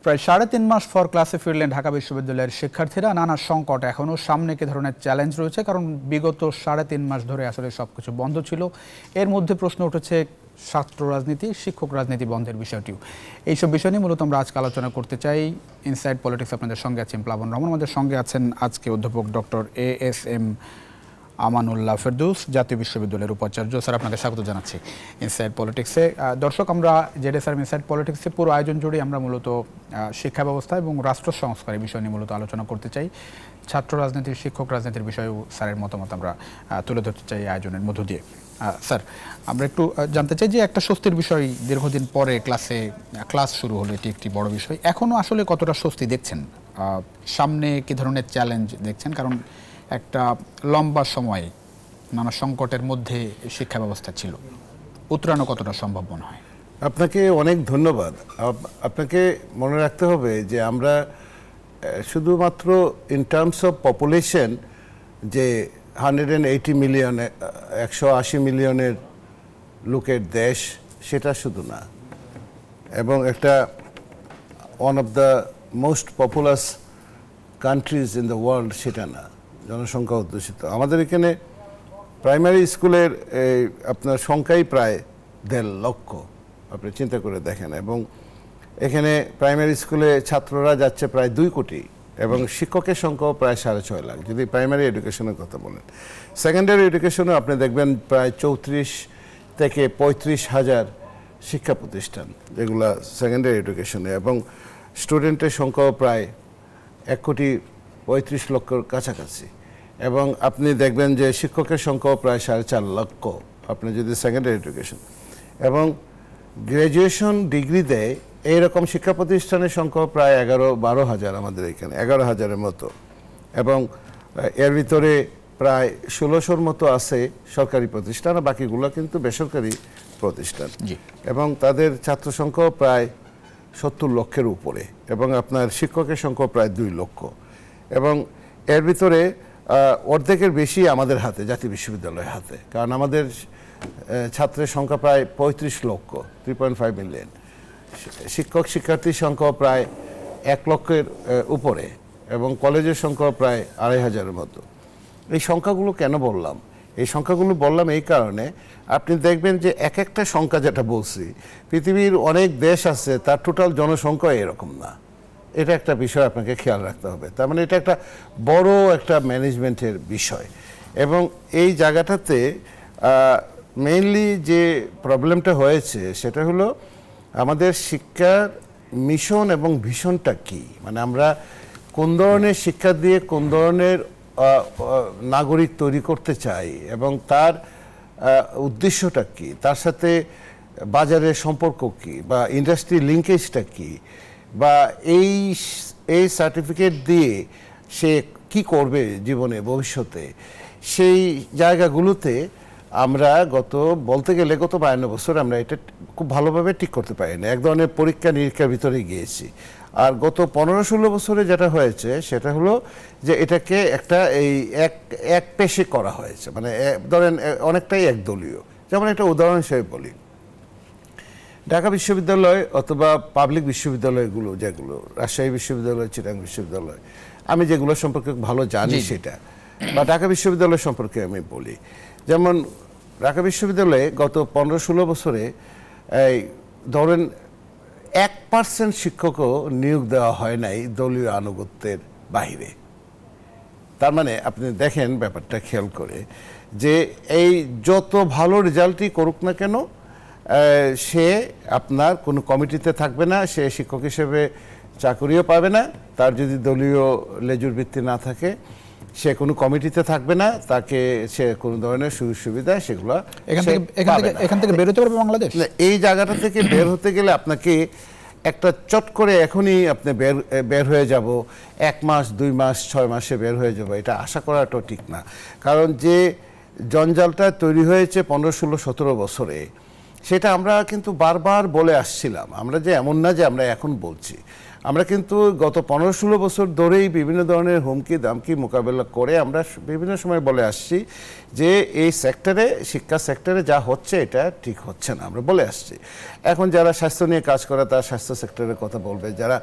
প্রায় ৩.৫ মাস পর ক্লাসে ফিরলেন ঢাকা বিশ্ববিদ্যালয়ের শিক্ষার্থীরা। নানা সংকট এখনও সামনে, কি ধরনের চ্যালেঞ্জ রয়েছে? কারণ বিগত ৩.৫ মাস ধরে আসলে সবকিছু বন্ধ ছিল। এর মধ্যে প্রশ্ন উঠেছে ছাত্র রাজনীতি, শিক্ষক রাজনীতি বন্ধের বিষয়টিও। এইসব বিষয় নিয়ে মূলত আমরা আজকে আলোচনা করতে চাই। ইনসাইড পলিটিক্স আপনাদের সঙ্গে আছেন প্লাবন রহমান, আমাদের সঙ্গে আছেন আজকে অধ্যাপক ডক্টর ASM আমানুল্লাহ ফেরদৌস, জাতীয় বিশ্ববিদ্যালয়ের উপাচার্য। স্যার, আপনাকে স্বাগত জানাচ্ছি ইনসাইড পলিটিক্সে। দর্শক, আমরা জেডএসআর ইনসাইড পলিটিক্সে পুরো আয়োজন জুড়ে আমরা মূলত শিক্ষা ব্যবস্থা এবং রাষ্ট্র সংস্কারের বিষয় নিয়ে মূলত আলোচনা করতে চাই। ছাত্র রাজনীতি, শিক্ষক রাজনীতির বিষয়েও স্যারের মতামত আমরা তুলে ধরতে চাই এই আয়োজনের মধ্য দিয়ে। স্যার, আমরা একটু জানতে চাই যে একটা স্বস্তির বিষয়, দীর্ঘদিন পরে ক্লাস শুরু হলো, এটি একটি বড় বিষয়। এখনও আসলে কতটা স্বস্তি দেখছেন? সামনে কি ধরনের চ্যালেঞ্জ দেখছেন? কারণ একটা লম্বা সময় নানা সংকটের মধ্যে শিক্ষা ব্যবস্থা ছিল, উত্তরানো কতটা সম্ভব মনে হয়? আপনাকে অনেক ধন্যবাদ। আপনাকে মনে রাখতে হবে যে আমরা শুধুমাত্র ইন টার্মস অফ পপুলেশন যে 180 মিলিয়ন, 180 মিলিয়নের লোকের দেশ, সেটা শুধু না, এবং একটা one of the most populous countries in the world, সেটা না, জনসংখ্যা অধ্যুষিত। আমাদের এখানে প্রাইমারি স্কুলের আপনার সংখ্যাই প্রায় 1.5 লক্ষ, আপনি চিন্তা করে দেখেন। এবং এখানে প্রাইমারি স্কুলে ছাত্ররা যাচ্ছে প্রায় 2 কোটি, এবং শিক্ষকের সংখ্যাও প্রায় 6.5 লাখ, যদি প্রাইমারি এডুকেশনের কথা বলেন। সেকেন্ডারি এডুকেশনে আপনি দেখবেন প্রায় 34 থেকে 35 হাজার শিক্ষা প্রতিষ্ঠান, যেগুলো সেকেন্ডারি এডুকেশনে, এবং স্টুডেন্টের সংখ্যাও প্রায় 1,35,00,000 কাছাকাছি। এবং আপনি দেখবেন যে শিক্ষকের সংখ্যাও প্রায় 4.5 লক্ষ, আপনি যদি সেকেন্ডারি এডুকেশন এবং গ্র্যাজুয়েশন ডিগ্রি দেয় এইরকম শিক্ষা প্রতিষ্ঠানের সংখ্যাও প্রায় 11-12 হাজার, আমাদের এখানে 11,000-এর মতো। এবং এর ভিতরে প্রায় 1600-র মতো আছে সরকারি প্রতিষ্ঠান, আর বাকিগুলো কিন্তু বেসরকারি প্রতিষ্ঠান। এবং তাদের ছাত্র সংখ্যাও প্রায় 70 লক্ষের উপরে, এবং আপনার শিক্ষকের সংখ্যা প্রায় 2 লক্ষ। এবং এর ভিতরে অর্ধেকের বেশি আমাদের হাতে, জাতীয় বিশ্ববিদ্যালয়ের হাতে, কারণ আমাদের ছাত্রের সংখ্যা প্রায় 35 লক্ষ, 3.5 মিলিয়ন। শিক্ষক শিক্ষার্থীর সংখ্যা প্রায় 1 লক্ষের উপরে, এবং কলেজের সংখ্যা প্রায় 2,500-এর মতো। এই সংখ্যাগুলো কেন বললাম? এই সংখ্যাগুলো বললাম এই কারণে, আপনি দেখবেন যে এক একটা সংখ্যা যেটা বলছি, পৃথিবীর অনেক দেশ আছে তার টোটাল জনসংখ্যা এরকম না। এটা একটা বিষয় আপনাকে খেয়াল রাখতে হবে। তার মানে এটা একটা বড় একটা ম্যানেজমেন্টের বিষয়। এবং এই জায়গাটাতে মেইনলি যে প্রবলেমটা হয়েছে সেটা হলো আমাদের শিক্ষার মিশন এবং ভিশনটা কি, মানে আমরা কোন ধরনের শিক্ষা দিয়ে কোন ধরনের নাগরিক তৈরি করতে চাই, এবং তার উদ্দেশ্যটা কি, তার সাথে বাজারের সম্পর্ক কি, বা ইন্ডাস্ট্রি লিঙ্কেজটা কি, বা এই সার্টিফিকেট দিয়ে সে কি করবে জীবনে ভবিষ্যতে, সেই জায়গাগুলোতে আমরা বলতে গেলে গত 52 বছর আমরা এটা খুব ভালোভাবে ঠিক করতে পারি না। এক ধরনের পরীক্ষা নিরীক্ষার ভিতরে গিয়েছি। আর গত 15-16 বছরে যেটা হয়েছে সেটা হলো যে এটাকে একটা এক পেশে করা হয়েছে, মানে ধরেন অনেকটাই একদলীয়। যেমন একটা উদাহরণ হিসেবে বলি, ঢাকা বিশ্ববিদ্যালয় অথবা পাবলিক বিশ্ববিদ্যালয়গুলো, যেগুলো রাজশাহী বিশ্ববিদ্যালয়, চিটাগাং বিশ্ববিদ্যালয়, আমি যেগুলো সম্পর্কে ভালো জানি সেটা, বা ঢাকা বিশ্ববিদ্যালয় সম্পর্কে আমি বলি। যেমন ঢাকা বিশ্ববিদ্যালয়ে গত 15-16 বছরে ধরেন 1% শিক্ষকও নিয়োগ দেওয়া হয় নাই দলীয় আনুগত্যের বাইরে। তার মানে আপনি দেখেন ব্যাপারটা খেয়াল করে, যে এই যত ভালো রেজাল্টই করুক না কেন, সে আপনার কোনো কমিটিতে থাকবে না, সে শিক্ষক হিসেবে চাকরিও পাবে না, তার যদি দলীয় লেজুর ভিত্তি না থাকে সে কোনো কমিটিতে থাকবে না, তাকে সে কোনো ধরনের সুযোগ সুবিধা সেগুলো এখান থেকে বের হতে পারবে বাংলাদেশ। এই জায়গাটা থেকে বের হতে গেলে আপনাকে একটা চট করে এখনই আপনি বের হয়ে যাব, 1 মাস 2 মাস 6 মাসে বের হয়ে যাব, এটা আশা করাটাও ঠিক না। কারণ যে জঞ্জালটা তৈরি হয়েছে 15, 16, 17 বছরে, সেটা আমরা কিন্তু বারবার বলে আসছিলাম। আমরা যে এমন না যে আমরা এখন বলছি, আমরা কিন্তু গত 15-16 বছর ধরেই বিভিন্ন ধরনের হুমকি দামকি মোকাবেলা করে আমরা বিভিন্ন সময় বলে আসছি যে এই সেক্টরে, শিক্ষা সেক্টরে যা হচ্ছে এটা ঠিক হচ্ছে না, আমরা বলে আসছি। এখন যারা স্বাস্থ্য নিয়ে কাজ করে তারা স্বাস্থ্য সেক্টরের কথা বলবে, যারা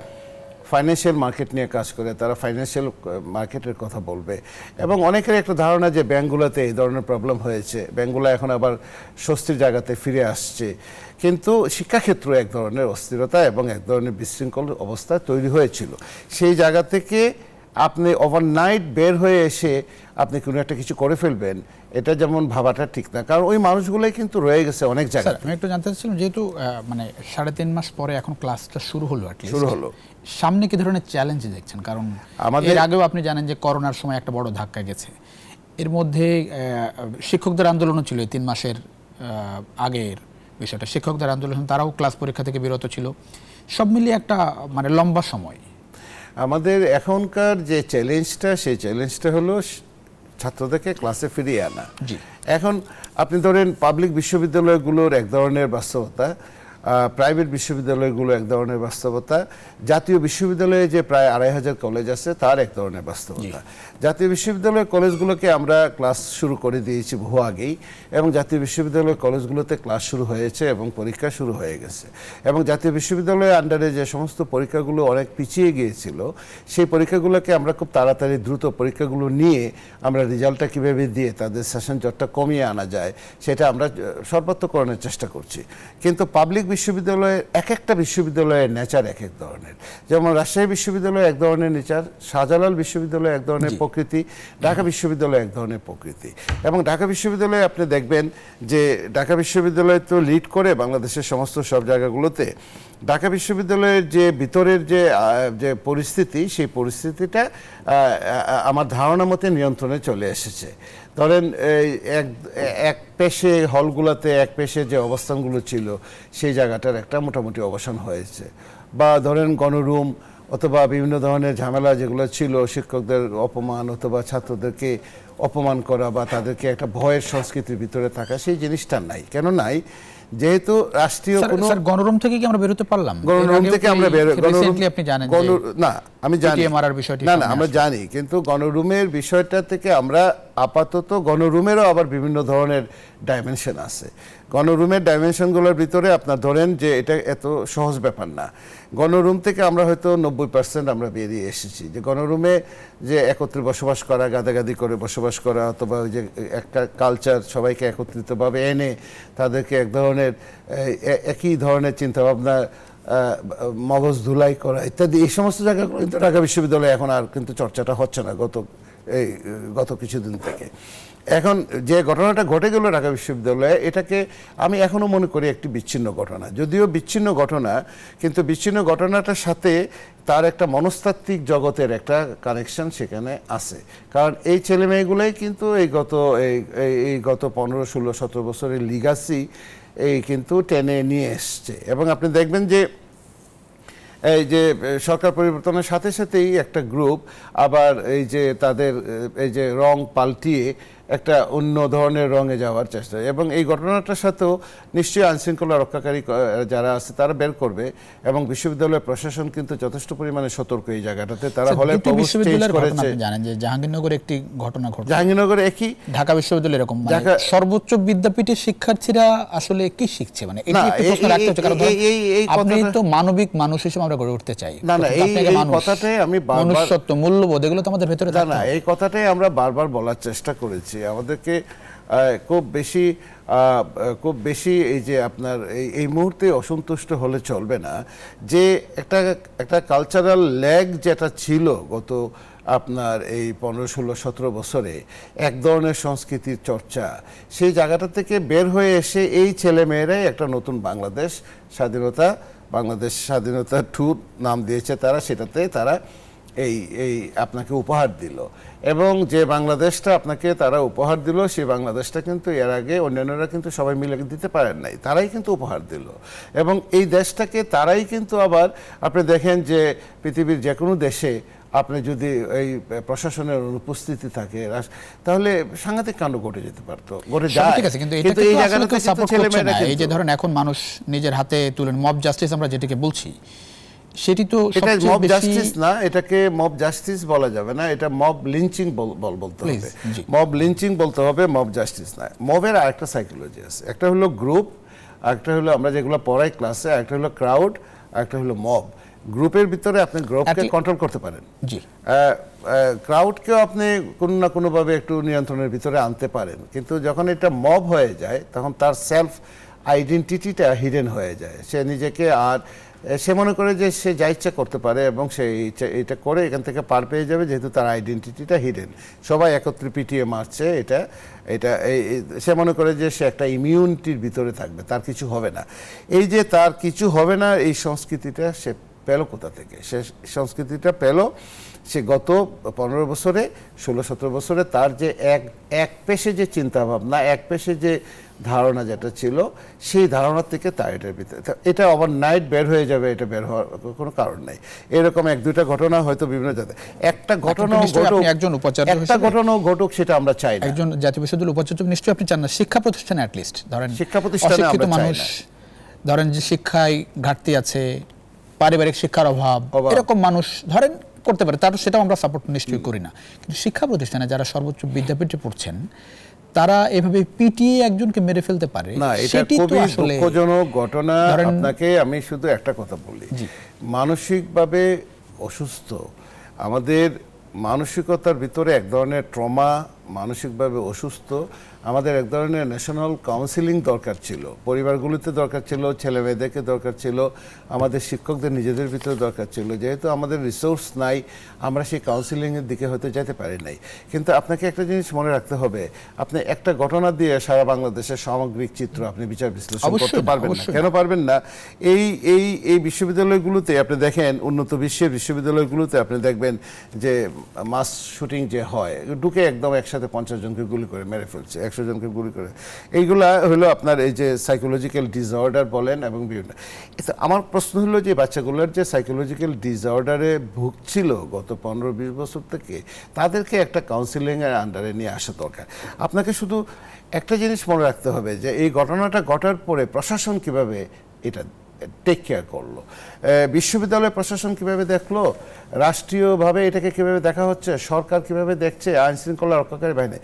ফাইন্যান্সিয়াল মার্কেট নিয়ে কাজ করে, তারা ফাইন্যান্সিয়াল মার্কেটের কথা বলবে। এবং অনেকের একটা ধারণা যে ব্যাংকগুলোতে এই ধরনের প্রবলেম হয়েছে, ব্যাংকগুলো এখন আবার স্বস্তির জায়গাতে ফিরে আসছে, কিন্তু শিক্ষাক্ষেত্র এক ধরনের অস্থিরতা এবং এক ধরনের বিশৃঙ্খল অবস্থা তৈরি হয়েছিল। সেই জায়গা থেকে আপনি ওভারনাইট বের হয়ে এসে আপনি কোনো একটা কিছু করে ফেলবেন, এটা যেমন ভাবাটা ঠিক না, কারণ ওই মানুষগুলোই কিন্তু রয়ে গেছে অনেক জায়গায়। আমি একটু জানতে চাচ্ছিলাম, যেহেতু মানে 3.5 মাস পরে এখন ক্লাসটা শুরু হলো, শুরু হলো, সামনে কি ধরনের চ্যালেঞ্জ দেখছেন? কারণ এর আগেও আপনি জানেন যে করোনার সময় একটা বড় ধাক্কা গেছে, এর মধ্যে শিক্ষকদের আন্দোলনও ছিল 3 মাসের আগের বিষয়টা, শিক্ষকদের আন্দোলন, তারাও ক্লাস পরীক্ষা থেকে বিরত ছিল, সব মিলিয়ে একটা মানে লম্বা সময়। আমাদের এখনকার যে চ্যালেঞ্জটা, সেই চ্যালেঞ্জটা হলো ছাত্রদেরকে ক্লাসে ফিরিয়ে আনা। এখন আপনি ধরেন পাবলিক বিশ্ববিদ্যালয়গুলোর এক ধরনের বাস্তবতা, প্রাইভেট বিশ্ববিদ্যালয়গুলো এক ধরনের বাস্তবতা, জাতীয় বিশ্ববিদ্যালয়ে যে প্রায় 2500 কলেজ আছে তার এক ধরনের বাস্তবতা। জাতীয় বিশ্ববিদ্যালয় কলেজগুলোকে আমরা ক্লাস শুরু করে দিয়েছি বহু আগেই, এবং জাতীয় বিশ্ববিদ্যালয় কলেজগুলোতে ক্লাস শুরু হয়েছে এবং পরীক্ষা শুরু হয়ে গেছে। এবং জাতীয় বিশ্ববিদ্যালয়ের আন্ডারে যে সমস্ত পরীক্ষাগুলো অনেক পিছিয়ে গিয়েছিল, সেই পরীক্ষাগুলোকে আমরা খুব তাড়াতাড়ি দ্রুত পরীক্ষাগুলো নিয়ে আমরা রেজাল্টটা কীভাবে দিয়ে তাদের সেশন জটটা কমিয়ে আনা যায় সেটা আমরা সর্বাত্মকরণের চেষ্টা করছি। কিন্তু পাবলিক বিশ্ববিদ্যালয়ের এক একটা বিশ্ববিদ্যালয়ের নেচার এক এক ধরনের, যেমন রাজশাহী বিশ্ববিদ্যালয় এক ধরনের নেচার, শাহজালাল বিশ্ববিদ্যালয় এক ধরনের প্রকৃতি, ঢাকা বিশ্ববিদ্যালয় এক ধরনের প্রকৃতি। এবং ঢাকা বিশ্ববিদ্যালয়ে আপনি দেখবেন যে ঢাকা বিশ্ববিদ্যালয় তো লিড করে বাংলাদেশের সমস্ত সব জায়গাগুলোতে। ঢাকা বিশ্ববিদ্যালয়ের যে ভিতরের যে পরিস্থিতি, সেই পরিস্থিতিটা আমার ধারণা মতে নিয়ন্ত্রণে চলে এসেছে। ধরেন এক পেশে হলগুলোতে এক পেশে যে অবস্থানগুলো ছিল সেই জায়গাটার একটা মোটামুটি অবসান হয়েছে। বা ধরেন গণরুম অথবা বিভিন্ন ধরনের ঝামেলা যেগুলো ছিল, শিক্ষকদের অপমান অথবা ছাত্রদেরকে অপমান করা বা তাদেরকে একটা ভয়ের সংস্কৃতির ভিতরে থাকা, সেই জিনিসটা নাই। কেন নাই? যেহেতু রাষ্ট্রীয় কোনো গণরুম থেকে কি আমরা বেরোতে পারলাম? গণরুম থেকে আমরা আপনি জানেন না, আমি জানি না, আমরা জানি, কিন্তু গণরুমের বিষয়টা থেকে আমরা আপাতত, গণরুমেরও আবার বিভিন্ন ধরনের ডাইমেনশন আছে। গণরুমের ডাইমেনশনগুলোর ভিতরে আপনার ধরেন যে এটা এত সহজ ব্যাপার না। গণরুম থেকে আমরা হয়তো 90% আমরা বেরিয়ে এসেছি। যে গণরুমে যে একত্রে বসবাস করা, গাদাগাদি করে বসবাস করা, অথবা ওই যে একটা কালচার সবাইকে একত্রিতভাবে এনে তাদেরকে এক ধরনের একই ধরনের চিন্তাভাবনা, মগজ ধুলাই করা ইত্যাদি, এই সমস্ত জায়গাগুলো কিন্তু ঢাকা বিশ্ববিদ্যালয়ে এখন আর কিন্তু চর্চাটা হচ্ছে না গত কিছুদিন থেকে। এখন যে ঘটনাটা ঘটে গেল ঢাকা বিশ্ববিদ্যালয়ে, এটাকে আমি এখনও মনে করি একটি বিচ্ছিন্ন ঘটনা। যদিও বিচ্ছিন্ন ঘটনা, কিন্তু বিচ্ছিন্ন ঘটনাটার সাথে তার একটা মনস্তাত্ত্বিক জগতের একটা কানেকশন সেখানে আছে। কারণ এই ছেলেমেয়েগুলোই কিন্তু এই গত 15, 16, 17 বছরের লিগাসি কিন্তু টেনে নিয়ে এসছে। এবং আপনি দেখবেন যে এই যে সরকার পরিবর্তনের সাথে সাথেই একটা গ্রুপ আবার এই যে তাদের এই যে রং পাল্টিয়ে একটা অন্য ধরনের রঙে যাওয়ার চেষ্টা, এবং এই ঘটনাটার সাথেও নিশ্চয়ই আইনশৃঙ্খলা রক্ষাকারী যারা আছে তারা বের করবে। এবং বিশ্ববিদ্যালয় প্রশাসন কিন্তু যথেষ্ট পরিমাণে সতর্ক এই জায়গাটাতে। তারা হলে জানেন যে জাহাঙ্গীরনগরে একটি ঘটনা ঘটে, জাহাঙ্গীরনগরে একই, ঢাকা বিশ্ববিদ্যালয় এরকম সর্বোচ্চ বিদ্যাপীঠের শিক্ষার্থীরা আসলে কি শিখছে, মানে আপনি তো মানবিক মানুষ হিসেবে আমরা গড়ে উঠতে চাই। না, এই কথাটাই আমি মনুষ্যত্ব, মূল্যবোধ, এগুলো তো আমাদের ভেতরে থাকে। না, এই কথাটাই আমরা বারবার বলার চেষ্টা করেছি। আমাদেরকে খুব বেশি এই যে আপনার এই মুহূর্তে অসন্তুষ্ট হলে চলবে না। যে একটা কালচারাল ল্যাগ যেটা ছিল গত আপনার এই 15, 16, 17 বছরে, এক ধরনের সংস্কৃতির চর্চা, সেই জায়গাটা থেকে বের হয়ে এসে এই ছেলেমেয়েরাই একটা নতুন বাংলাদেশ স্বাধীনতা 2 নাম দিয়েছে তারা, সেটাতে তারা এই আপনাকে উপহার দিল। এবং যে বাংলাদেশটা আপনাকে তারা উপহার দিল, সেই বাংলাদেশটা কিন্তু এর আগে অন্যান্যরা কিন্তু সবাই মিলে দিতে পারেন নাই, তারাই কিন্তু উপহার দিল। এবং এই দেশটাকে তারাই কিন্তু আবার আপনি দেখেন যে পৃথিবীর যে কোনো দেশে আপনি যদি এই প্রশাসনের অনুপস্থিতি থাকে তাহলে সাংঘাতিক কাণ্ড ঘটে যেতে পারতো, ঘটে যায়। কিন্তু এই জায়গাটাতে ছেলেমেয়েরা, এই যে ধরেন এখন মানুষ নিজের হাতে তুলেন, মব জাস্টিস আমরা যেটাকে বলছি, সেটি তো এটা মব জাস্টিস না, এটাকে মব জাস্টিস বলা যাবে না, এটা মব লিঞ্চিং বলতে হবে। মব লিঞ্চিং বলতে হবে, মব জাস্টিস না। মবের আরেকটা সাইকোলজি আছে, একটা হলো গ্রুপ, আরেকটা হলো আমরা যেগুলো পড়াই ক্লাসে, আরেকটা হলো ক্রাউড, আরেকটা হলো মব। গ্রুপের ভিতরে আপনি গ্রুপকে কন্ট্রোল করতে পারেন, জি, ক্রাউডকেও আপনি কোনো না কোনোভাবে একটু নিয়ন্ত্রণের ভিতরে আনতে পারেন, কিন্তু যখন এটা মব হয়ে যায় তখন তার সেলফ আইডেন্টিটিটা হিডেন হয়ে যায়। সে নিজেকে আর সে মনে করে যে সে যা ইচ্ছা করতে পারে এবং সে এটা করে এখান থেকে পার পেয়ে যাবে, যেহেতু তার আইডেন্টিটিটা হিডেন, সবাই একত্রে পিটিয়ে মারছে, এটা এটা সে মনে করে যে সে একটা ইমিউনিটির ভিতরে থাকবে, তার কিছু হবে না। এই যে তার কিছু হবে না, এই সংস্কৃতিটা সে পেল কোথা থেকে? সে সংস্কৃতিটা পেল সে গত 15 বছরে 16-17 বছরে তার যে এক পেশে যে চিন্তা ভাবনা, এক পেশে যে ধারণা যেটা ছিল, সেই ধারণা থেকে তার এটার ভিতরে এটা ওভারনাইট বের হয়ে যাবে, এটা বের হওয়ার কোনো কারণ নাই। এরকম 1-2টা ঘটনা হয়তো বিভিন্ন জায়গায়, একটা ঘটনা ঘটুক সেটা আমরা চাই না। একজন জাতীয় বিশ্ববিদ্যালয়ের উপাচার্য নিশ্চয়ই আপনি চান না শিক্ষা প্রতিষ্ঠানে অ্যাটলিস্ট ধরেন শিক্ষা প্রতিষ্ঠানে আমরা চাই না, ধরেন যে শিক্ষায় ঘাটতি আছে, পারিবারিক শিক্ষার অভাব, এরকম মানুষ ধরেন করতে পারে, তার সেটাও আমরা সাপোর্ট নিশ্চয়ই করি না, কিন্তু শিক্ষা প্রতিষ্ঠানে যারা সর্বোচ্চ বিদ্যাপীঠে পড়ছেন তারা এভাবে পিটিয়ে একজনকে মেরে ফেলতে পারে না, এটা খুবই দুঃখজনক ঘটনা। আপনাকে আমি শুধু একটা কথা বলি, মানসিকভাবে অসুস্থ, আমাদের মানসিকতার ভিতরে এক ধরনের ট্রমা, মানসিকভাবে অসুস্থ, আমাদের এক ধরনের ন্যাশনাল কাউন্সিলিং দরকার ছিল, পরিবারগুলিতে দরকার ছিল, ছেলে মেয়েদেরকে দরকার ছিল, আমাদের শিক্ষকদের নিজেদের ভিতরে দরকার ছিল। যেহেতু আমাদের রিসোর্স নাই, আমরা সেই কাউন্সিলিংয়ের দিকে হয়তো যেতে পারি নাই। কিন্তু আপনাকে একটা জিনিস মনে রাখতে হবে, আপনি একটা ঘটনা দিয়ে সারা বাংলাদেশের সামগ্রিক চিত্র আপনি বিচার বিশ্লেষণ করতে পারবেন না। কেন পারবেন না? এই বিশ্ববিদ্যালয়গুলোতে আপনি দেখেন, উন্নত বিশ্বের বিশ্ববিদ্যালয়গুলোতে আপনি দেখবেন যে মাস শুটিং যে হয়, ঢুকে একদম একসাথে 50 জনকে গুলি করে মেরে ফেলছে, 100 জনকে গুলি করে। এইগুলা হলো আপনার এই যে সাইকোলজিক্যাল ডিসঅর্ডার বলেন এবং বিভিন্ন। আমার প্রশ্ন হলো যে বাচ্চাগুলোর যে সাইকোলজিক্যাল ডিসঅর্ডারে ভুগছিল গত 15-20 বছর থেকে, তাদেরকে একটা কাউন্সিলিংয়ের আন্ডারে নিয়ে আসা দরকার। আপনাকে শুধু একটা জিনিস মনে রাখতে হবে যে এই ঘটনাটা ঘটার পরে প্রশাসন কিভাবে এটা টেক কেয়ার করলো, বিশ্ববিদ্যালয় প্রশাসন কিভাবে দেখলো, রাষ্ট্রীয়ভাবে এটাকে কিভাবে দেখা হচ্ছে, সরকার কিভাবে দেখছে, আইন শৃঙ্খলা রক্ষাকারী বাহিনী,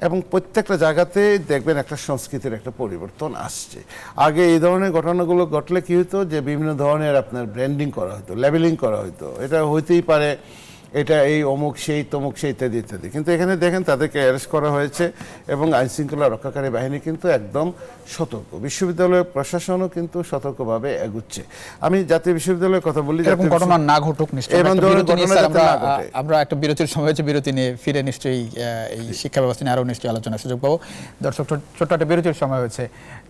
এবং প্রত্যেকটা জায়গাতে দেখবেন একটা সংস্কৃতির একটা পরিবর্তন আসছে। আগে এই ধরনের ঘটনাগুলো ঘটলে কি হতো, যে বিভিন্ন ধরনের আপনার ব্র্যান্ডিং করা হতো, লেবেলিং করা হতো, এটা হইতেই পারে, এটা এই অমুক সেই তমুক সেই ইত্যাদি ইত্যাদি। কিন্তু এখানে দেখেন তাদেরকে অ্যারেস্ট করা হয়েছে এবং আইনশৃঙ্খলা রক্ষাকারী বাহিনী কিন্তু একদম সতর্ক, বিশ্ববিদ্যালয়ের প্রশাসনও কিন্তু সতর্কভাবে এগুচ্ছে। আমি জাতীয় বিশ্ববিদ্যালয়ের কথা বলি, ঘটনা না ঘটুক নিশ্চয়ই। আমরা একটা বিরতির সময় হচ্ছে, বিরতি নিয়ে ফিরে নিশ্চয়ই এই শিক্ষা ব্যবস্থা নিয়ে আরও নিশ্চয়ই আলোচনার সুযোগ পাবো। দর্শক, ছোট্ট একটা বিরতির সময় হচ্ছে,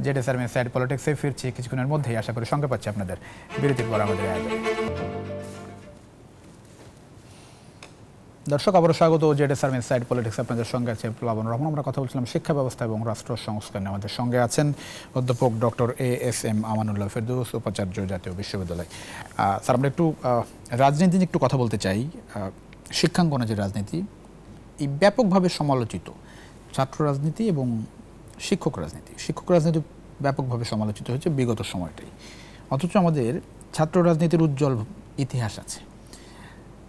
জেডএস আর্মি সাইড পলিটিক্সে ফিরছি কিছুক্ষণের মধ্যেই, আশা করি সঙ্গে পাচ্ছি আপনাদের। বিরতির পর আমাদের আয়োজন। দর্শক, আবারও স্বাগত জেডএস আর্মি সাইড পলিটিক্স, আপনাদের সঙ্গে আছে প্লাবন রহমান। আমরা কথা বলছিলাম শিক্ষা ব্যবস্থা এবং রাষ্ট্র সংস্কার নিয়ে। আমাদের সঙ্গে আছেন অধ্যাপক ডক্টর ASM আমানুল্লাহ ফেরদৌস, উপাচার্য, জাতীয় বিশ্ববিদ্যালয়। স্যার, আমরা একটু রাজনীতি নিয়ে একটু কথা বলতে চাই। শিক্ষাঙ্গনে যে রাজনীতি, এই ব্যাপকভাবে সমালোচিত ছাত্র রাজনীতি এবং শিক্ষক রাজনীতি ব্যাপকভাবে সমালোচিত হয়েছে বিগত সময়টাই, অথচ আমাদের ছাত্র রাজনীতির উজ্জ্বল ইতিহাস আছে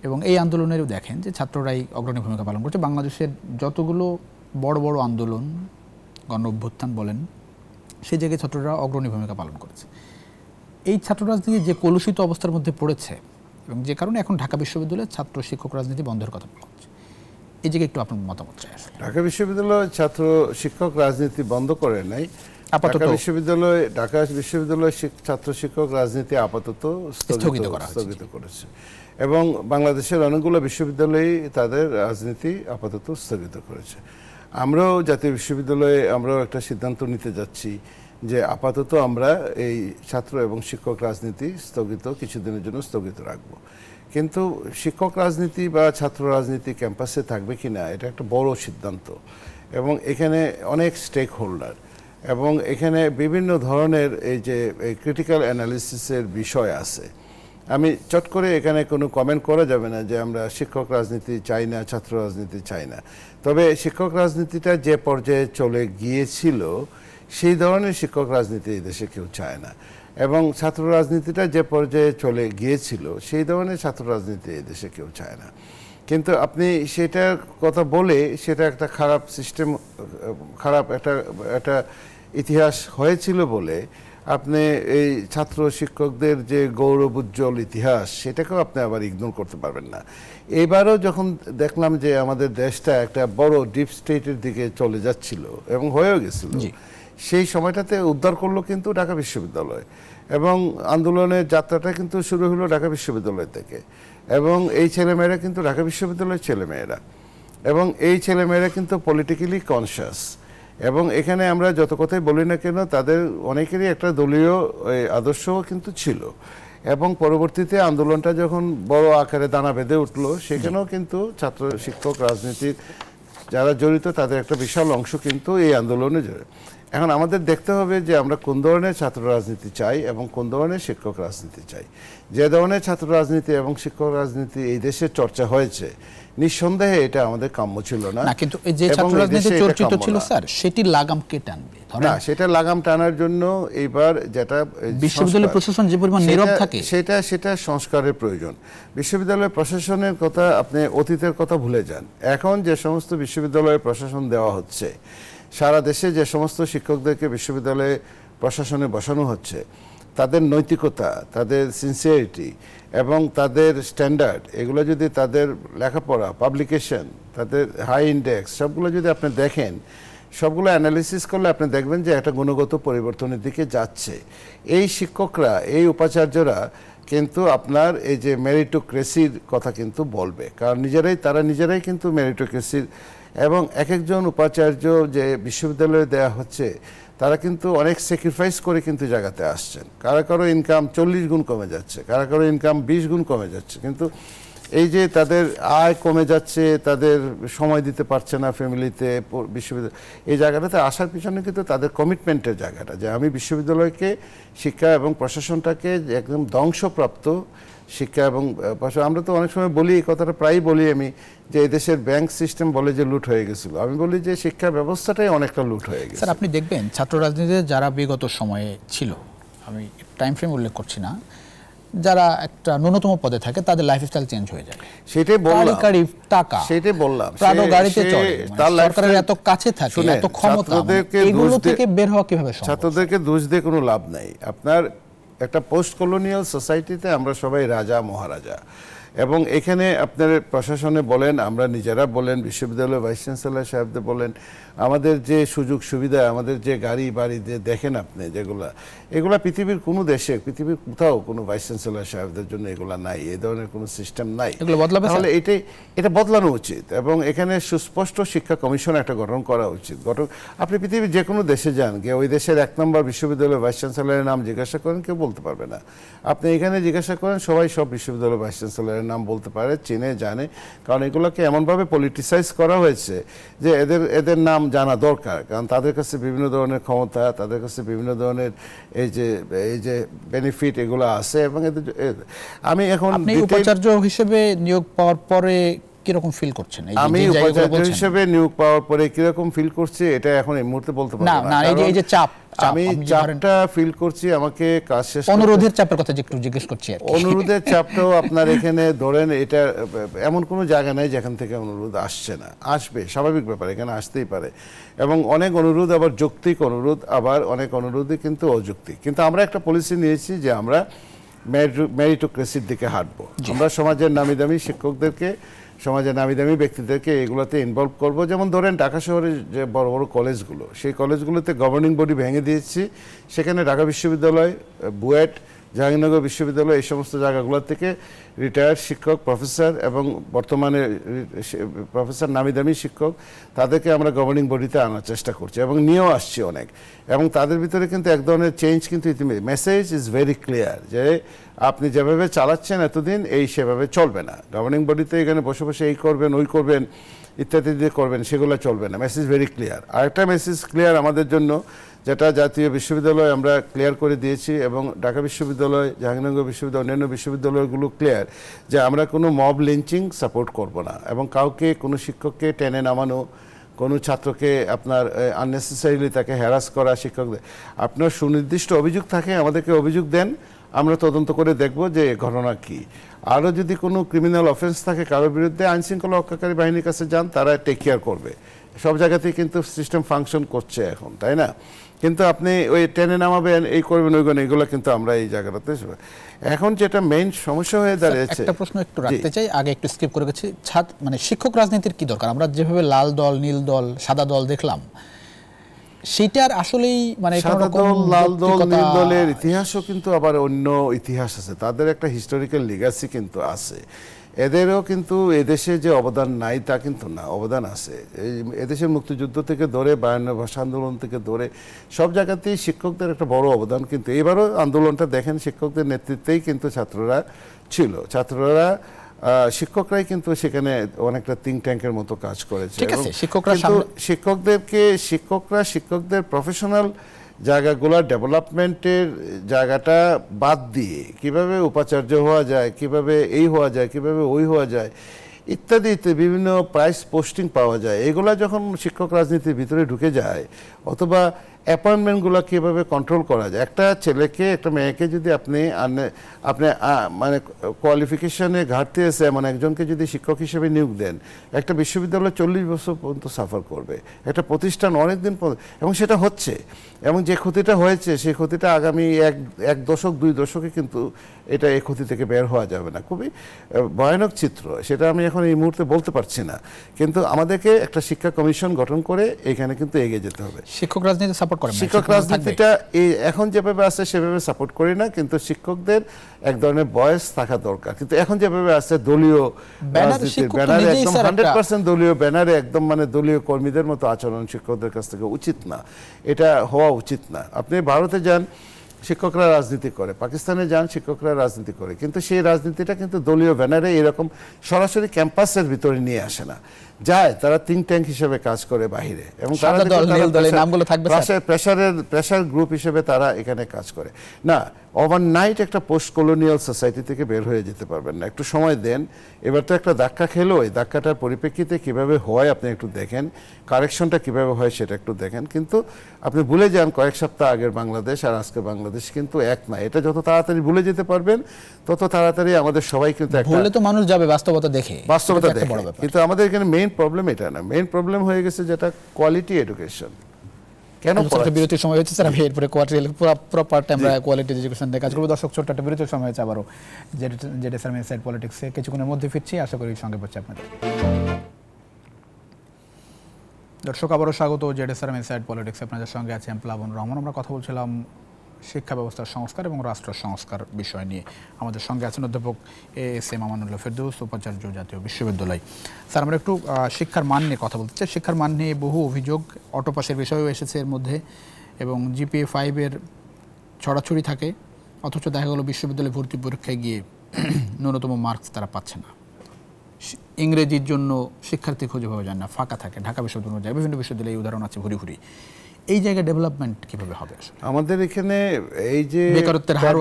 এবং এই আন্দোলনেরও দেখেন যে ছাত্ররাই অগ্রণী ভূমিকা পালন করছে। বাংলাদেশের যতগুলো বড় বড় আন্দোলন, গণ অভ্যুত্থান বলেন, সেই জায়গায় ছাত্ররা অগ্রণী ভূমিকা পালন করেছে। এই ছাত্র রাজনীতি যে কলুষিত অবস্থার মধ্যে পড়েছে এবং যে কারণে এখন ঢাকা বিশ্ববিদ্যালয়ের ছাত্র শিক্ষক রাজনীতি বন্ধের কথা বলছে, এই জায়গায় একটু আপনার মতামত চাই। ঢাকা বিশ্ববিদ্যালয় ছাত্র শিক্ষক রাজনীতি বন্ধ করে নাই, ঢাকা বিশ্ববিদ্যালয় ছাত্র শিক্ষক রাজনীতি আপাতত স্থগিত করেছে এবং বাংলাদেশের অনেকগুলো বিশ্ববিদ্যালয় তাদের রাজনীতি আপাতত স্থগিত করেছে। আমরাও জাতীয় বিশ্ববিদ্যালয়ে আমরাও একটা সিদ্ধান্ত নিতে যাচ্ছি যে আপাতত আমরা এই ছাত্র এবং শিক্ষক রাজনীতি কিছুদিনের জন্য স্থগিত রাখবো। কিন্তু শিক্ষক রাজনীতি বা ছাত্র রাজনীতি ক্যাম্পাসে থাকবে কিনা, এটা একটা বড় সিদ্ধান্ত এবং এখানে অনেক স্টেক হোল্ডার এবং এখানে বিভিন্ন ধরনের এই যে ক্রিটিক্যাল অ্যানালিসিসের বিষয় আছে। আমি চট করে এখানে কোনো কমেন্ট করা যাবে না যে আমরা শিক্ষক রাজনীতি চাই না, ছাত্র রাজনীতি চাই না। তবে শিক্ষক রাজনীতিটা যে পর্যায়ে চলে গিয়েছিল, সেই ধরনের শিক্ষক রাজনীতি এই দেশে কেউ চায় না, এবং ছাত্র রাজনীতিটা যে পর্যায়ে চলে গিয়েছিল, সেই ধরনের ছাত্র রাজনীতি এই দেশে কেউ চায় না। কিন্তু আপনি সেটার কথা বলে সেটা একটা খারাপ সিস্টেম, খারাপ একটা ইতিহাস হয়েছিল বলে আপনি এই ছাত্র শিক্ষকদের যে গৌরবোজ্জ্বল ইতিহাস সেটাকেও আপনি আবার ইগনোর করতে পারবেন না। এবারও যখন দেখলাম যে আমাদের দেশটা একটা বড় ডিপ স্টেটের দিকে চলে যাচ্ছিল এবং হয়েও গেছিল, সেই সময়টাতে উদ্ধার করলো কিন্তু ঢাকা বিশ্ববিদ্যালয়, এবং আন্দোলনের যাত্রাটা কিন্তু শুরু হলো ঢাকা বিশ্ববিদ্যালয় থেকে। এবং এই ছেলেমেয়েরা কিন্তু ঢাকা বিশ্ববিদ্যালয়ের ছেলেমেয়েরা, এবং এই ছেলেমেয়েরা কিন্তু পলিটিক্যালি কনসিয়াস। এবং এখানে আমরা যত কথাই বলি না কেন, তাদের অনেকেরই একটা দলীয় আদর্শও কিন্তু ছিল। এবং পরবর্তীতে আন্দোলনটা যখন বড় আকারে দানা বেঁধে উঠলো, সেখানেও কিন্তু ছাত্র শিক্ষক রাজনীতির যারা জড়িত তাদের একটা বিশাল অংশ কিন্তু এই আন্দোলনে জড়িত। এখন আমাদের দেখতে হবে যে আমরা কোন ধরনের ছাত্র রাজনীতি চাই এবং কোন ধরনের শিক্ষক রাজনীতি চাই। যে ধরনের ছাত্র রাজনীতি এবং শিক্ষক রাজনীতি এই দেশে চর্চা হয়েছে, নিঃসন্দেহে এটা আমাদের কাম্য ছিল না। কিন্তু এই যে ছাত্র রাজনীতি চর্চিত ছিল স্যার, সেটি লাগাম কে টানবে? না, সেটা লাগাম টানার জন্য এইবার যেটা বিশ্ববিদ্যালয় প্রশাসন যে পরিমাণ নীরব থাকে, সেটা সংস্কারের প্রয়োজন। বিশ্ববিদ্যালয় প্রশাসনের কথা আপনি অতীতের কথা ভুলে যান। এখন যে সমস্ত বিশ্ববিদ্যালয়ে প্রশাসন দেওয়া হচ্ছে, সারা দেশে যে সমস্ত শিক্ষকদেরকে বিশ্ববিদ্যালয়ে প্রশাসনে বসানো হচ্ছে, তাদের নৈতিকতা, তাদের সিনসিয়ারিটি এবং তাদের স্ট্যান্ডার্ড, এগুলো যদি তাদের লেখাপড়া, পাবলিকেশন, তাদের হাই ইন্ডেক্স, সবগুলো যদি আপনি দেখেন, সবগুলো অ্যানালিসিস করলে আপনি দেখবেন যে একটা গুণগত পরিবর্তনের দিকে যাচ্ছে। এই শিক্ষকরা, এই উপাচার্যরা কিন্তু আপনার এই যে মেরিটোক্রেসির কথা কিন্তু বলবে, কারণ তারা নিজেরাই কিন্তু মেরিটোক্রেসির, এবং এক একজন উপাচার্য যে বিশ্ববিদ্যালয়ে দেওয়া হচ্ছে, তারা কিন্তু অনেক স্যাক্রিফাইস করে কিন্তু জায়গাতে আসছেন। কারো ইনকাম 40 গুণ কমে যাচ্ছে, কারো ইনকাম 20 গুণ কমে যাচ্ছে, কিন্তু এই যে তাদের আয় কমে যাচ্ছে, তাদের সময় দিতে পারছে না ফ্যামিলিতে, বিশ্ববিদ্যালয় এই জায়গাটাতে আসার পিছনে কিন্তু তাদের কমিটমেন্টের জায়গাটা, যে আমি বিশ্ববিদ্যালয়কে, শিক্ষা এবং প্রশাসনটাকে একদম ধ্বংসপ্রাপ্ত শিক্ষা এবং আমরা তো অনেক সময় বলি, এই কথাটা প্রায়ই বলি আমি, যে এদেশের ব্যাংক সিস্টেম বলে যে লুট হয়ে গেছিল, আমি বলি যে শিক্ষা ব্যবস্থাটাই অনেকটা লুট হয়ে গেছে। স্যার, আপনি দেখবেন ছাত্র রাজনীতিতে যারা বিগত সময়ে ছিল, আমি টাইম ফ্রেম উল্লেখ করছি না, যারা একটা ন্যূনতম পদে থাকে তাদের লাইফস্টাইল চেঞ্জ হয়ে যায়। সেটাই বললাম, টাকা, সেটাই বললাম, প্রাডো গাড়িতে চড়ে, সরকারের এত কাছে থাকে, এত ক্ষমতা, এগুলো থেকে বের হওয়া কিভাবে সম্ভব? ছাত্রদেরকে দোষ দিয়ে কোনো লাভ নাই। আপনার একটা পোস্ট কলোনিয়াল সোসাইটিতে আমরা সবাই রাজা মহারাজা, এবং এখানে আপনার প্রশাসনে বলেন, আমরা নিজেরা বলেন, বিশ্ববিদ্যালয় ভাইস চ্যান্সেলর সাহেবদের বলেন, আমাদের যে সুযোগ সুবিধা, আমাদের যে গাড়ি বাড়ি যে দেখেন আপনি, এগুলা পৃথিবীর কোনো দেশে, পৃথিবীর কোথাও কোনো ভাইস চ্যান্সেলর সাহেবদের জন্য এগুলা নাই, এই ধরনের কোনো সিস্টেম নাই। তাহলে এটা বদলানো উচিত, এবং এখানে সুস্পষ্ট শিক্ষা কমিশন একটা গঠন করা উচিত। আপনি পৃথিবীর যে কোনো দেশে যান, গিয়ে ওই দেশের 1 নম্বর বিশ্ববিদ্যালয় ভাইস চ্যান্সেলরের নাম জিজ্ঞাসা করেন, কেউ বলতে পারবে না। আপনি এখানে জিজ্ঞাসা করেন, সবাই সব বিশ্ববিদ্যালয় ভাইস চ্যান্সেলরের নাম বলতে পারে, চিনে, জানে, কারণ এগুলোকে এমনভাবে পলিটিসাইজ করা হয়েছে যে এদের নাম জানা দরকার, কারণ তাদের কাছে বিভিন্ন ধরনের ক্ষমতা, তাদের কাছে বিভিন্ন ধরনের এই যে বেনিফিট এগুলো আছে। এবং আমি এখন উপাচার্য হিসেবে নিয়োগ পাওয়ার পরে কিরকম ফিল করছেন? আমি উপাচার্য হিসেবে নিয়োগ পাওয়ার পরে কিরকম ফিল করছি এটা এখন এই মুহূর্তে বলতে পারবো না। এই যে চাপ, আমি চাপটা ফিল করছি, আমাকে কাজ শেষ, অনুরোধের চাপের কথা একটু জিজ্ঞেস করছি। অনুরোধের চাপটাও আপনার এখানে ধরেন, এটা এমন কোনো জায়গা নাই যেখান থেকে অনুরোধ আসছে না, আসবে, স্বাভাবিক ব্যাপার, এখানে আসতেই পারে। এবং অনেক অনুরোধ আবার যৌক্তিক অনুরোধ, আবার অনেক অনুরোধই কিন্তু অযৌক্তিক। কিন্তু আমরা একটা পলিসি নিয়েছি যে আমরা মেরিটোক্রেসির দিকে হাঁটবো। আমরা সমাজের নামি দামি শিক্ষকদেরকে, সমাজের নামি দামি ব্যক্তিদেরকে এগুলোতে ইনভলভ করব। যেমন ধরেন ঢাকা শহরে যে বড় বড় কলেজগুলো, সেই কলেজগুলোতে গভর্নিং বডি ভেঙে দিয়েছি, সেখানে ঢাকা বিশ্ববিদ্যালয়, বুয়েট, জাহাঙ্গীরনগর বিশ্ববিদ্যালয়, এই সমস্ত জায়গাগুলো থেকে রিটায়ার্ড শিক্ষক, প্রফেসর এবং বর্তমানে প্রফেসর নামি দামি শিক্ষক, তাদেরকে আমরা গভর্নিং বডিতে আনার চেষ্টা করছি এবং নিয়েও আসছি অনেক। এবং তাদের ভিতরে কিন্তু এক ধরনের চেঞ্জ কিন্তু ইতিমধ্যে, মেসেজ ইজ ভেরি ক্লিয়ার যে আপনি যেভাবে চালাচ্ছেন এতদিন, সেভাবে চলবে না। গভর্নিং বডিতে এখানে বসে বসে এই করবেন, ওই করবেন, ইত্যাদি দিয়ে করবেন, সেগুলো চলবে না। Message very clear. আরেকটা মেসেজ ক্লিয়ার আমাদের জন্য, যেটা জাতীয় বিশ্ববিদ্যালয় আমরা ক্লিয়ার করে দিয়েছি, এবং ঢাকা বিশ্ববিদ্যালয়, জাহাঙ্গীরনগর বিশ্ববিদ্যালয়, অন্যান্য বিশ্ববিদ্যালয়গুলো ক্লিয়ার, যে আমরা কোনো মব লিঞ্চিং সাপোর্ট করব না, এবং কাউকে, কোনো শিক্ষককে টেনে নামানো, কোনো ছাত্রকে আপনার আননেসেসারিলি তাকে হ্যারাস করা, শিক্ষকদের আপনার সুনির্দিষ্ট অভিযোগ থাকে আমাদেরকে অভিযোগ দেন, আমরা তদন্ত করে দেখব যে ঘটনা কি। আরও যদি কোনো ক্রিমিনাল অফেন্স থাকে কারোর বিরুদ্ধে, আইনশৃঙ্খলা রক্ষাকারী বাহিনীর কাছে যান, তারা টেক কেয়ার করবে। সব জায়গাতেই কিন্তু সিস্টেম ফাংশন করছে এখন, তাই না? কিন্তু আপনি ওই টেনে নামাবেন, এই করবেন, ওই করবেন, এগুলো কিন্তু আমরা এই জায়গাটাতে এখন যেটা মেইন সমস্যা হয়ে দাঁড়িয়েছে। একটা প্রশ্ন একটু রাখতে চাই, আগে একটু স্কিপ করে গেছি। মানে শিক্ষক রাজনীতির কি দরকার? আমরা যেভাবে লাল দল, নীল দল, সাদা দল দেখলাম, সেটার আসলেই মানে সাদা দল, লাল দল, নীল দলের ইতিহাসও কিন্তু আবার অন্য ইতিহাস আছে, তাদের একটা হিস্টোরিক্যাল লিগাসি কিন্তু আছে। এদেরও কিন্তু এদেশে যে অবদান নাই তা কিন্তু না, অবদান আছে। এদেশের মুক্তিযুদ্ধ থেকে ধরে 52 ভাষা আন্দোলন থেকে ধরে সব জায়গাতেই শিক্ষকদের একটা বড় অবদান। কিন্তু এবারও আন্দোলনটা দেখেন, শিক্ষকদের নেতৃত্বেই কিন্তু ছাত্ররা ছিল, শিক্ষকরাই কিন্তু সেখানে অনেকটা থিঙ্ক ট্যাঙ্কের মতো কাজ করেছে। শিক্ষকদের প্রফেশনাল জায়গাগুলো ডেভেলপমেন্টের জায়গাটা বাদ দিয়ে কিভাবে উপাচার্য হওয়া যায়, কিভাবে এই হওয়া যায়, কিভাবে ওই হওয়া যায় ইত্যাদিতে বিভিন্ন প্রাইস পোস্টিং পাওয়া যায়, এগুলা যখন শিক্ষক রাজনীতির ভিতরে ঢুকে যায়, অথবা অ্যাপয়েন্টমেন্টগুলো কীভাবে কন্ট্রোল করা যায়। একটা ছেলেকে, একটা মেয়েকে যদি আপনি মানে কোয়ালিফিকেশনে ঘাটতি আছে এমন একজনকে যদি শিক্ষক হিসেবে নিয়োগ দেন, একটা বিশ্ববিদ্যালয় 40 বছর পর্যন্ত সাফার করবে, একটা প্রতিষ্ঠান অনেক দিন পর্যন্ত, এবং সেটা হচ্ছে। এবং যে ক্ষতিটা হয়েছে সেই ক্ষতিটা আগামী এক দশক 2 দশকে কিন্তু এই ক্ষতি থেকে বের হওয়া যাবে না। খুবই ভয়ানক চিত্র, সেটা আমি এখন এই মুহূর্তে বলতে পারছি না, কিন্তু আমাদেরকে একটা শিক্ষা কমিশন গঠন করে এখানে কিন্তু এগিয়ে যেতে হবে। শিক্ষক রাজনীতি সাপোর্ট করেন? শিক্ষক রাজনীতিটা এখন যেভাবে আছে সেভাবে সাপোর্ট করি না, কিন্তু শিক্ষকদের এক ধরনের বয়স থাকা দরকার। কিন্তু এখন যেভাবে আছে দলীয় রাজনীতির ব্যানারে, একদম 100% দলীয় ব্যানারে, একদম মানে দলীয় কর্মীদের মতো আচরণ শিক্ষকদের কাছ থেকে উচিত না, এটা হওয়া উচিত না। আপনি ভারতে যান, শিক্ষকরা রাজনীতি করে, পাকিস্তানে যান, শিক্ষকরা রাজনীতি করে, কিন্তু সেই রাজনীতিটা কিন্তু দলীয় ব্যানারে এরকম সরাসরি ক্যাম্পাসের ভিতরে নিয়ে আসে না, যায় তারা থিঙ্ক ট্যাঙ্ক হিসেবে কাজ করে বাহিরে, এবং প্রেশার গ্রুপ হিসেবে তারা এখানে কাজ করে না। ওভারনাইট একটা পোস্ট কলোনিয়াল সোসাইটি থেকে বের হয়ে যেতে পারবেন না, একটু সময় দেন। এবার তো একটা ধাক্কা খেলো, এই ধাক্কাটার পরিপ্রেক্ষিতে কিভাবে হয় আপনি একটু দেখেন, কারেকশনটা কিভাবে হয় সেটা একটু দেখেন। কিন্তু আপনি ভুলে যান কয়েক সপ্তাহ আগের বাংলাদেশ আর আজকের বাংলাদেশ কিন্তু এক না। এটা যত তাড়াতাড়ি ভুলে যেতে পারবেন তত তাড়াতাড়ি আমাদের সবাই কিন্তু মানুষ যাবে বাস্তবতা দেখে। কিন্তু আমাদের এখানে মেইন প্রবলেম এটা না, মেইন প্রবলেম হয়ে গেছে যেটা কোয়ালিটি এডুকেশন। কেন বিরতির সময় হয়েছে স্যার, আমি এরপরে পুরো পার্টটা আমরা কোয়ালিটি এডুকেশন নিয়ে কাজ করবো। দর্শক, ছোট্ট একটা বিরতির সময় হয়েছে আবারও জেডএসআরএম ইনসাইড পলিটিক্সে কিছুক্ষণের মধ্যে ফিরছি, আশা করি সঙ্গে পড়ছে আপনাদের। দর্শক, আবারও স্বাগত জেডএসআরএম ইনসাইড পলিটিক্স, আপনাদের সঙ্গে আছে প্লাবন রহমান। আমরা কথা বলছিলাম শিক্ষা ব্যবস্থার সংস্কার এবং রাষ্ট্র সংস্কার বিষয় নিয়ে। আমাদের সঙ্গে আছেন অধ্যাপক এএসএম আমানুল্লাহ ফেরদৌস, উপাচার্য, জাতীয় বিশ্ববিদ্যালয়। স্যার, আমরা একটু শিক্ষার মান নিয়ে কথা বলতে চাই। শিক্ষার মান নিয়ে বহু অভিযোগ, অটোপাসের বিষয়ও এসেছে এর মধ্যে, এবং GPA 5-এর ছড়াছড়ি থাকে, অথচ দেখা গেল বিশ্ববিদ্যালয়ে ভর্তি পরীক্ষায় গিয়ে ন্যূনতম মার্কস তারা পাচ্ছে না। ইংরেজির জন্য শিক্ষার্থী খুঁজে পাওয়া যায় না, ফাঁকা থাকে। ঢাকা বিশ্ববিদ্যালয় যায়, বিভিন্ন বিশ্ববিদ্যালয়ে এই উদাহরণ আছে ভুরি ভুরি। এই জায়গায় ডেভেলপমেন্ট কিভাবে হবে? আমাদের এখানে এই যে বেকারত্বের হার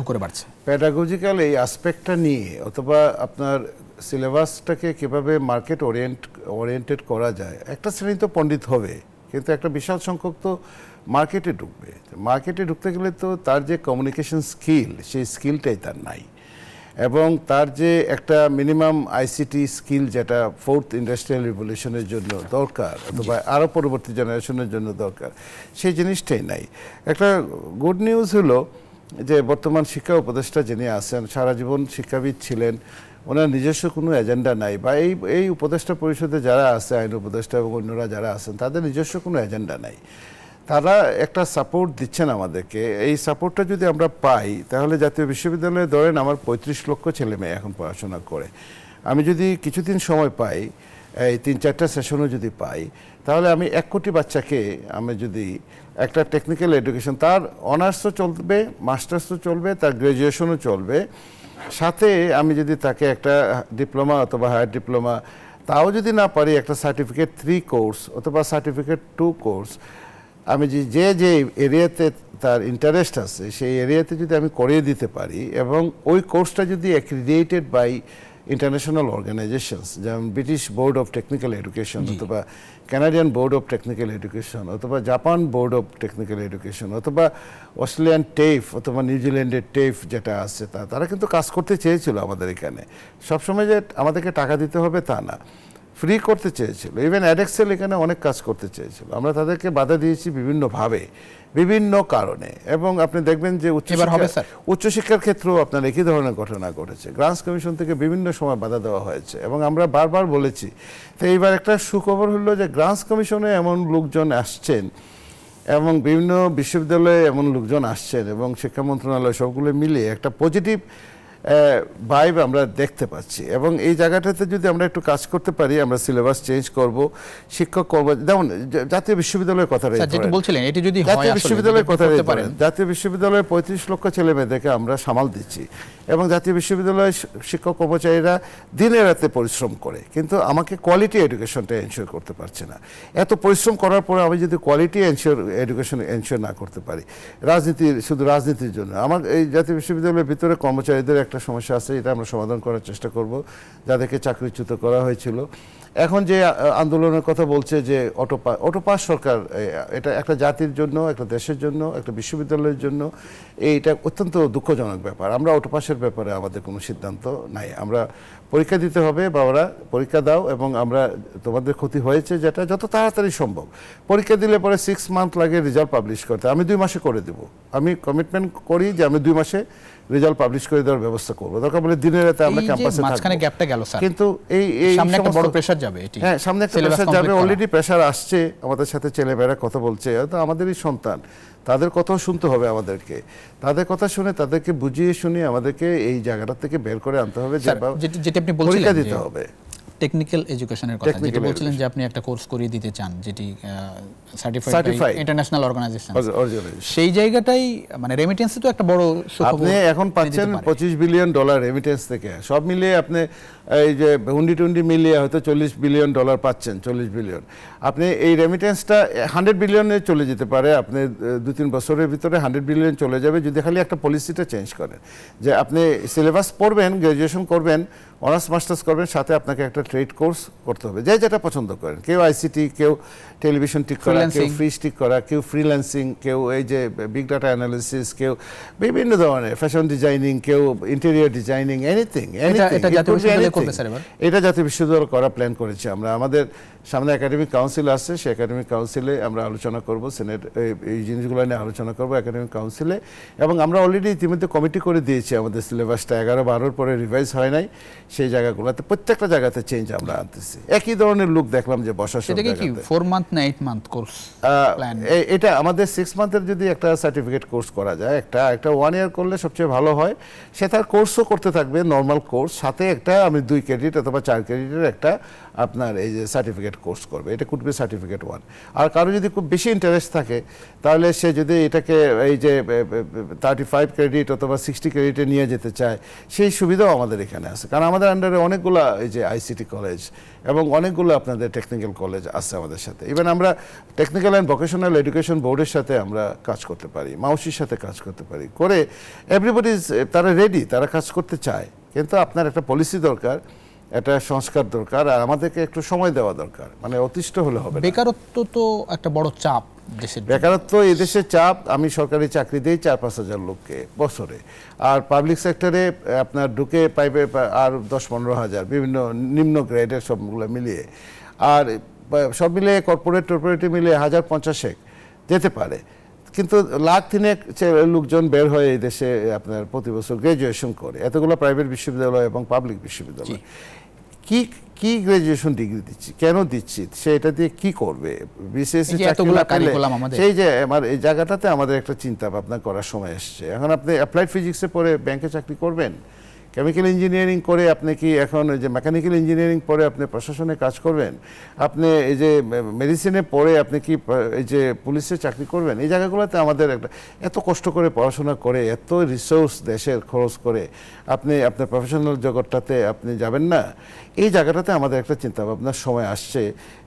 করে বাড়ছে, প্যাডাগজিক্যাল এই অ্যাসপেক্টটা নিয়ে, অথবা আপনার সিলেবাসটাকে কিভাবে মার্কেট ওরিয়েন্টেড করা যায়। একটা শ্রেণী তো পণ্ডিত হবে, কিন্তু একটা বিশাল সংখ্যক তো মার্কেটে ঢুকবে। মার্কেটে ঢুকতে গেলে তো তার যে কমিউনিকেশন স্কিল, সেই স্কিলটাই তার নাই, এবং তার যে একটা মিনিমাম ICT স্কিল যেটা 4th ইন্ডাস্ট্রিয়াল রিভলিউশনের জন্য দরকার, অথবা আরও পরবর্তী জেনারেশনের জন্য দরকার, সেই জিনিসটাই নাই। একটা গুড নিউজ হলো যে বর্তমান শিক্ষা উপদেষ্টা যিনি আছেন, সারা জীবন শিক্ষাবিদ ছিলেন, ওনার নিজস্ব কোনো এজেন্ডা নাই, বা এই উপদেষ্টা পরিষদে যারা আছে, আইন উপদেষ্টা এবং অন্যরা যারা আছেন, তাদের নিজস্ব কোনো এজেন্ডা নাই। তারা একটা সাপোর্ট দিচ্ছেন আমাদেরকে। এই সাপোর্টটা যদি আমরা পাই, তাহলে জাতীয় বিশ্ববিদ্যালয়ে ধরেন আমার 35 লক্ষ ছেলে মেয়ে এখন পড়াশোনা করে, আমি যদি কিছুদিন সময় পাই, এই 3-4টা সেশনও যদি পাই, তাহলে আমি 1 কোটি বাচ্চাকে আমি যদি একটা টেকনিক্যাল এডুকেশন, তার অনার্সও চলবে, মাস্টার্সও চলবে, তার গ্র্যাজুয়েশনও চলবে, সাথে আমি যদি তাকে একটা ডিপ্লোমা অথবা হায়ার ডিপ্লোমা, তাও যদি না পারি, একটা সার্টিফিকেট 3 কোর্স অথবা সার্টিফিকেট 2 কোর্স, আমি যে এরিয়াতে তার ইন্টারেস্ট আছে সেই এরিয়াতে যদি আমি করিয়ে দিতে পারি, এবং ওই কোর্সটা যদি অ্যাক্রিডিটেড বাই ইন্টারন্যাশনাল অর্গানাইজেশনস, যেমন British board of technical education, অথবা Canadian board of technical education, অথবা Japan board of technical education, অথবা অস্ট্রেলিয়ান টেফ, অথবা নিউজিল্যান্ডের টেফ যেটা আছে, তারা কিন্তু কাজ করতে চেয়েছিল আমাদের এখানে। সবসময় যে আমাদেরকে টাকা দিতে হবে তা না, ফ্রি করতে চেয়েছিল, ইভেন অ্যাডেক্সেল এখানে অনেক কাজ করতে চেয়েছিল, আমরা তাদেরকে বাধা দিয়েছি বিভিন্নভাবে বিভিন্ন কারণে। এবং আপনি দেখবেন যে উচ্চশিক্ষার ক্ষেত্রেও আপনার একই ধরনের ঘটনা ঘটেছে, গ্রান্টস কমিশন থেকে বিভিন্ন সময় বাধা দেওয়া হয়েছে এবং আমরা বারবার বলেছি। তো এইবার একটা সুখবর হলো যে গ্রান্টস কমিশনে এমন লোকজন আসছেন এবং বিভিন্ন বিশ্ববিদ্যালয়ে এমন লোকজন আসছেন এবং শিক্ষা মন্ত্রণালয় সবগুলো মিলিয়ে একটা পজিটিভ ভাইব আমরা দেখতে পাচ্ছি। এবং এই জায়গাটাতে যদি আমরা একটু কাজ করতে পারি, আমরা সিলেবাস চেঞ্জ করব, শিক্ষক করব। যেমন জাতীয় বিশ্ববিদ্যালয়ের কথা বলছিলেন, এটি যদি জাতীয় বিশ্ববিদ্যালয়ের কথা জাতীয় বিশ্ববিদ্যালয়ের 35 লক্ষ ছেলে মেয়েদেরকে আমরা সামাল দিচ্ছি এবং জাতীয় বিশ্ববিদ্যালয়ের শিক্ষক কর্মচারীরা দিনে রাতে পরিশ্রম করে, কিন্তু আমাকে কোয়ালিটি এডুকেশনটা এনশিওর করতে পারছে না। এত পরিশ্রম করার পরে আমি যদি কোয়ালিটি এডুকেশন এনশিওর না করতে পারি, শুধু রাজনীতির জন্য আমার এই জাতীয় বিশ্ববিদ্যালয়ের ভিতরে কর্মচারীদের একটা সমস্যা আছে, এটা আমরা সমাধান করার চেষ্টা করব, যাদেরকে চাকরিচ্যুত করা হয়েছিল। এখন যে আন্দোলনের কথা বলছে যে অটোপাস সরকার, এটা একটা জাতির জন্য, একটা দেশের জন্য, একটা বিশ্ববিদ্যালয়ের জন্য এইটা অত্যন্ত দুঃখজনক ব্যাপার। আমরা অটোপাসের ব্যাপারে আমাদের কোনো সিদ্ধান্ত নাই, আমরা পরীক্ষা দিতে হবে, বাবারা পরীক্ষা দাও এবং আমরা তোমাদের ক্ষতি হয়েছে যেটা যত তাড়াতাড়ি সম্ভব। পরীক্ষা দিলে পরে 6 মান্থ লাগে রেজাল্ট পাবলিশ করতে, আমি 2 মাসে করে দেব, আমি কমিটমেন্ট করি যে আমি 2 মাসে রেজাল্ট পাবলিশ করে দেওয়ার ব্যবস্থা করবো, দরকার বলে দিনের রাতে আমরা ক্যাম্পাসে থাকবো। কিন্তু এই সামনে একটা বড় প্রেসার যাবে, হ্যাঁ সামনে একটা প্রেসার যাবে, অলরেডি প্রেসার আসছে, আমাদের সাথে ছেলেমেয়েরা কথা বলছে, তো আমাদেরই সন্তান, তাদের কথাও শুনতে হবে আমাদেরকে, তাদের কথা শুনে তাদেরকে বুঝিয়ে শুনিয়ে আমাদেরকে এই জায়গাটা থেকে বের করে আনতে হবে, যেটা আপনি পরীক্ষা দিতে হবে। টেকনিক্যাল এডুকেশনের কথা যেটা বলছিলেন যে আপনি একটা কোর্স করিয়ে দিতে চান, যেটি সার্টিফাইড ইন্টারন্যাশনাল অর্গানাইজেশন, সেই জায়গাটাই মানে রেমিটেন্সে তো একটা বড় সুখবর আপনি এখন পাচ্ছেন $25 বিলিয়ন রেমিটেন্স থেকে, সব মিলিয়ে আপনি এই যে হুন্ডি মিলিয়ে হয়তো $40 বিলিয়ন পাচ্ছেন, 40 বিলিয়ন। আপনি এই রেমিটেন্সটা 100 বিলিয়নে চলে যেতে পারে, আপনি 2-3 বছরের ভিতরে 100 বিলিয়ন চলে যাবে যদি খালি একটা পলিসিটা চেঞ্জ করেন, যে আপনি সিলেবাস পড়বেন, গ্র্যাজুয়েশন করবেন, অনার্স মাস্টার্স করবেন, সাথে আপনাকে একটা ট্রেড কোর্স করতে হবে, যে যেটা পছন্দ করেন, কেউ আইসিটি, কেউ টেলিভিশন ঠিক করা, কেউ ফ্রিজ ঠিক করা, কেউ ফ্রিল্যান্সিং, কেউ এই যে বিগ ডাটা অ্যানালিসিস, কেউ বিভিন্ন ধরনের ফ্যাশন ডিজাইনিং, কেউ ইন্টেরিয়র ডিজাইনিং, এনিথিং। এটা জাতীয় বিশ্ববিদ্যালয় করা প্ল্যান করেছি আমরা। আমাদের সামনে একাডেমিক কাউন্সিল আসছে, সেই একাডেমিক কাউন্সিলে আমরা আলোচনা করব, সিনেট এই জিনিসগুলো নিয়ে আলোচনা করব একাডেমিক কাউন্সিলে। এবং আমরা অলরেডি ইতিমধ্যে কমিটি করে দিয়েছি, আমাদের সিলেবাসটা 11-12 পরে রিভাইজ হয় নাই, সেই জায়গাগুলোতে প্রত্যেকটা জায়গাতে চেঞ্জ আমরা আনতেছি। একই ধরনের লোক দেখলাম যে বসার সব জায়গাতে 4 মান্থ না 8 মান্থ কোর্স প্ল্যান, এটা আমাদের 6 মান্থের যদি একটা সার্টিফিকেট কোর্স করা যায়, একটা 1 ইয়ার করলে সবচেয়ে ভালো হয়। সে তার কোর্সও করতে থাকবে, নর্মাল কোর্স, সাথে একটা আমি 2 ক্রেডিট অথবা 4 ক্রেডিটের একটা আপনার এই যে সার্টিফিকেট কোর্স করবে, এটা কুড বি সার্টিফিকেট 1। আর কারো যদি খুব বেশি ইন্টারেস্ট থাকে, তাহলে সে যদি এটাকে এই যে 35 ক্রেডিট অথবা 60 ক্রেডিটে নিয়ে যেতে চায়, সেই সুবিধাও আমাদের এখানে আছে। কারণ আমাদের আন্ডারে অনেকগুলো এই যে আইসিটি কলেজ এবং অনেকগুলো আপনাদের টেকনিক্যাল কলেজ আছে আমাদের সাথে। ইভেন আমরা টেকনিক্যাল অ্যান্ড ভোকেশনাল এডুকেশন বোর্ডের সাথে আমরা কাজ করতে পারি, মাউসির সাথে কাজ করতে পারি, করে এভরিবডি তারা রেডি, তারা কাজ করতে চায়, কিন্তু আপনার একটা পলিসি দরকার, একটা সংস্কার দরকার, আর আমাদেরকে একটু সময় দেওয়া দরকার, মানে অতিষ্ঠ হলে হবে না। বেকারত্ব তো একটা বড় চাপ, বেকারত্ব এই দেশের চাপ। আমি সরকারি চাকরি দিই 4-5 হাজার লোককে বছরে, আর পাবলিক সেক্টরে আপনার ঢুকে পাইবে আর 10-15 হাজার, বিভিন্ন নিম্ন গ্রেডের সবগুলো মিলিয়ে, আর সব মিলিয়ে কর্পোরেট মিলিয়ে 1050 যেতে পারে। কিন্তু 1,3 লোকজন বের হয়ে এই দেশে আপনার প্রতি বছর গ্র্যাজুয়েশন করে, এতগুলো প্রাইভেট বিশ্ববিদ্যালয় এবং পাবলিক বিশ্ববিদ্যালয়। কি গ্র্যাজুয়েশন ডিগ্রি দিচ্ছি, কেন দিচ্ছি, সে এটা দিয়ে কি করবে, বিসিএসসি সেই যে আমার এই জায়গাটাতে আমাদের একটা চিন্তা ভাবনা করার সময় এসছে। এখন আপনি অ্যাপ্লাইড ফিজিক্সে পড়ে ব্যাংকে চাকরি করবেন, কেমিক্যাল ইঞ্জিনিয়ারিং করে আপনি কি এখন এই যে মেকানিক্যাল ইঞ্জিনিয়ারিং পড়ে আপনি প্রশাসনে কাজ করবেন, আপনি এই যে মেডিসিনে পড়ে আপনি কি এই যে পুলিশে চাকরি করবেন, এই জায়গাগুলোতে আমাদের একটা এত কষ্ট করে পড়াশোনা করে, এত রিসোর্স দেশের খরচ করে আপনি আপনার প্রফেশনাল জগৎটাতে আপনি যাবেন না, এই জায়গাটাতে আমাদের একটা চিন্তাভাবনার সময় আসছে।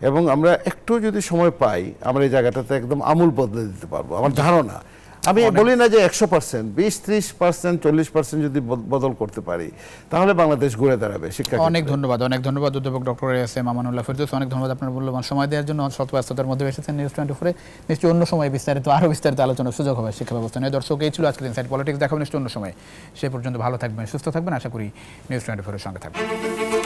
এবং আমরা একটু যদি সময় পাই, আমরা এই জায়গাটাতে একদম আমূল বদলে দিতে পারবো, আমার ধারণা। আমি বলি না যে 100%, 20-30%, 40% যদি বদল করতে পারি, তাহলে বাংলাদেশ ঘুরে দাঁড়াবে শিক্ষা। অনেক ধন্যবাদ অধ্যাপক ডক্টর এস.এম. আমানুল্লাহ ফেরদৌস, অনেক ধন্যবাদ আপনার মূল্যবান সময় দেওয়ার জন্য। শত ব্যস্ততার মধ্যে এসেছেন নিউজ 24-এ, নিশ্চয়ই অন্য সময় আরো বিস্তারিত আলোচনার সুযোগ হবে শিক্ষা ব্যবস্থা নিয়ে। দর্শক, এই ছিল আজকের ইনসাইড পলিটিক্স, দেখাবেন নিশ্চয়ই অন্য সময়। সে পর্যন্ত ভালো থাকবেন, সুস্থ থাকবেন, আশা করি নিউজ 24-এর সঙ্গে থাকবেন।